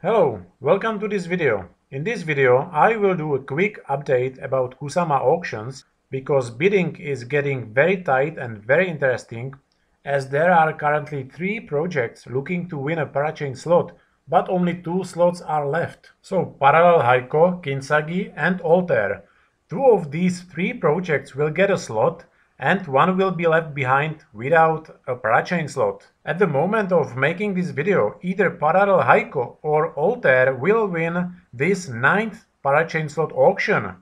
Hello, welcome to this video. In this video, I will do a quick update about Kusama Auctions because bidding is getting very tight and very interesting as there are currently 3 projects looking to win a Parachain slot, but only 2 slots are left. So Parallel Heiko, Kintsugi and Altair. 2 of these 3 projects will get a slot and 1 will be left behind without a Parachain slot. At the moment of making this video, either Parallel Heiko or Altair will win this 9th Parachain slot auction.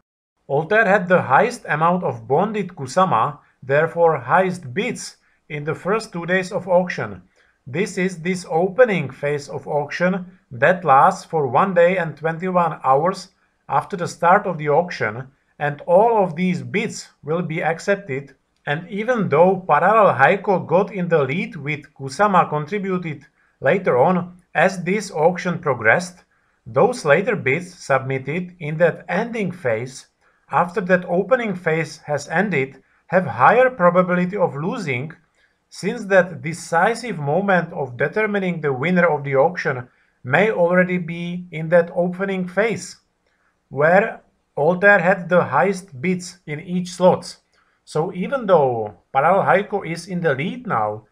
Altair had the highest amount of bonded Kusama, therefore highest bids in the first 2 days of auction. This is this opening phase of auction that lasts for 1 day and 21 hours after the start of the auction, and all of these bids will be accepted. And even though Parallel Heiko got in the lead with Kusama contributed later on as this auction progressed, those later bids submitted in that ending phase after that opening phase has ended have higher probability of losing, since that decisive moment of determining the winner of the auction may already be in that opening phase, where Altair had the highest bids in each slot. So even though Parallel Heiko is in the lead now,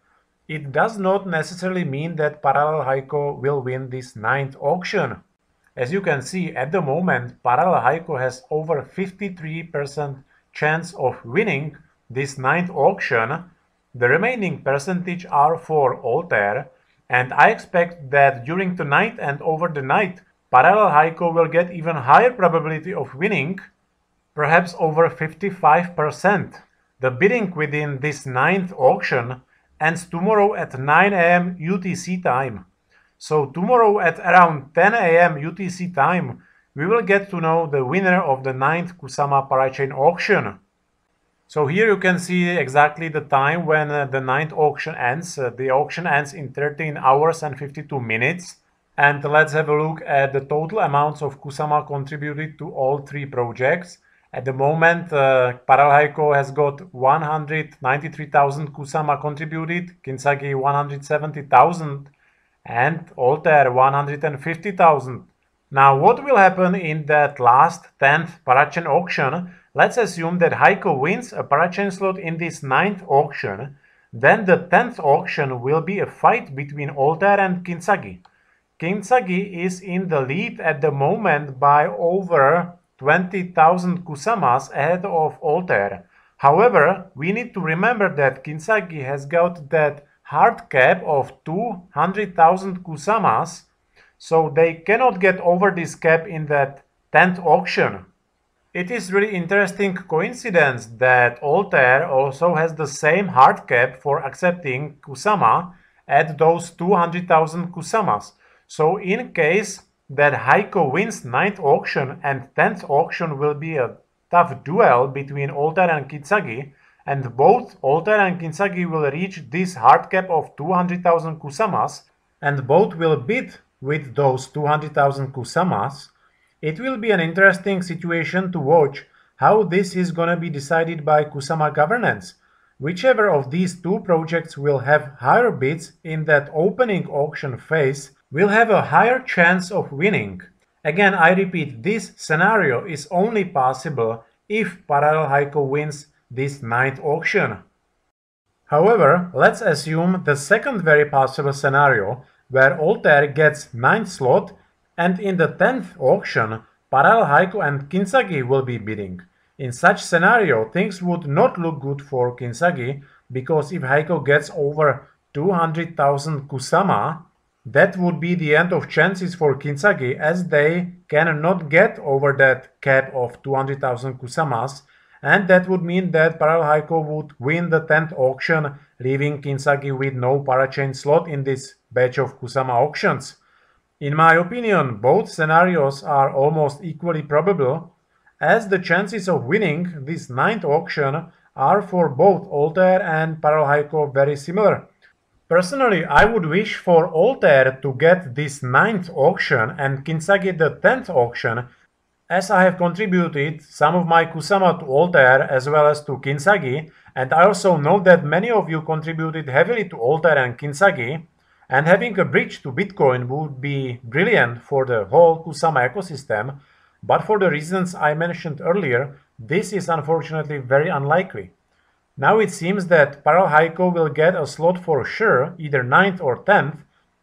it does not necessarily mean that Parallel Heiko will win this 9th auction. As you can see, at the moment, Parallel Heiko has over 53% chance of winning this 9th auction. The remaining percentage are for Altair, and I expect that during tonight and over the night, Parallel Heiko will get even higher probability of winning, perhaps over 55%. The bidding within this 9th auction ends tomorrow at 9 AM UTC time. So tomorrow at around 10 AM UTC time, we will get to know the winner of the 9th Kusama Parachain auction. So here you can see exactly the time when the 9th auction ends. The auction ends in 13 hours and 52 minutes. And let's have a look at the total amounts of Kusama contributed to all 3 projects. At the moment, Parallel Heiko has got 193,000 Kusama contributed, Kintsugi 170,000 and Altair 150,000. Now what will happen in that last 10th Parachain auction? Let's assume that Heiko wins a Parachain slot in this 9th auction. Then the 10th auction will be a fight between Altair and Kintsugi. Kintsugi is in the lead at the moment by over 20,000 Kusamas ahead of Altair. However, we need to remember that Kintsugi has got that hard cap of 200,000 Kusamas, so they cannot get over this cap in that 10th auction. It is really interesting coincidence that Altair also has the same hard cap for accepting Kusama at those 200,000 Kusamas. So in case that Heiko wins 9th auction and 10th auction will be a tough duel between Altair and Kintsugi, and both Altair and Kintsugi will reach this hard cap of 200,000 Kusamas, and both will bid with those 200,000 Kusamas, it will be an interesting situation to watch how this is gonna be decided by Kusama governance. Whichever of these 2 projects will have higher bids in that opening auction phase will have a higher chance of winning. Again, I repeat, this scenario is only possible if Parallel Heiko wins this 9th auction. However, let's assume the second very possible scenario where Altair gets 9th slot and in the 10th auction Parallel Heiko and Kintsugi will be bidding. In such scenario, things would not look good for Kintsugi, because if Heiko gets over 200,000 Kusama, that would be the end of chances for Kintsugi, as they cannot get over that cap of 200,000 Kusamas, and that would mean that Parallel Heiko would win the 10th auction, leaving Kintsugi with no Parachain slot in this batch of Kusama auctions. In my opinion, both scenarios are almost equally probable, as the chances of winning this 9th auction are for both Altair and Parallel Heiko very similar. Personally, I would wish for Altair to get this 9th auction and Kintsugi the 10th auction, as I have contributed some of my Kusama to Altair as well as to Kintsugi, and I also know that many of you contributed heavily to Altair and Kintsugi, And having a bridge to Bitcoin would be brilliant for the whole Kusama ecosystem, but for the reasons I mentioned earlier, this is unfortunately very unlikely. Now it seems that Heiko will get a slot for sure, either 9th or 10th,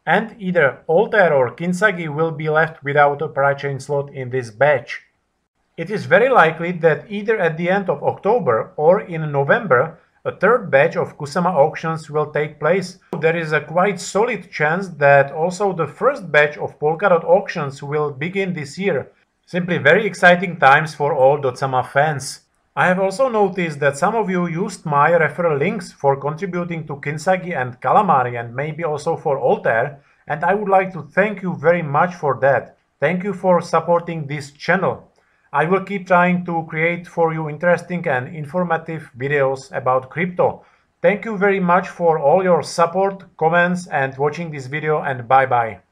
and either Altair or Kintsugi will be left without a Parachain slot in this batch. It is very likely that either at the end of October or in November, a third batch of Kusama auctions will take place. There is a quite solid chance that also the first batch of Polkadot auctions will begin this year. Simply very exciting times for all Dotsama fans. I have also noticed that some of you used my referral links for contributing to Kintsugi and Calamari and maybe also for Altair, and I would like to thank you very much for that. Thank you for supporting this channel. I will keep trying to create for you interesting and informative videos about crypto. Thank you very much for all your support, comments and watching this video, and bye bye.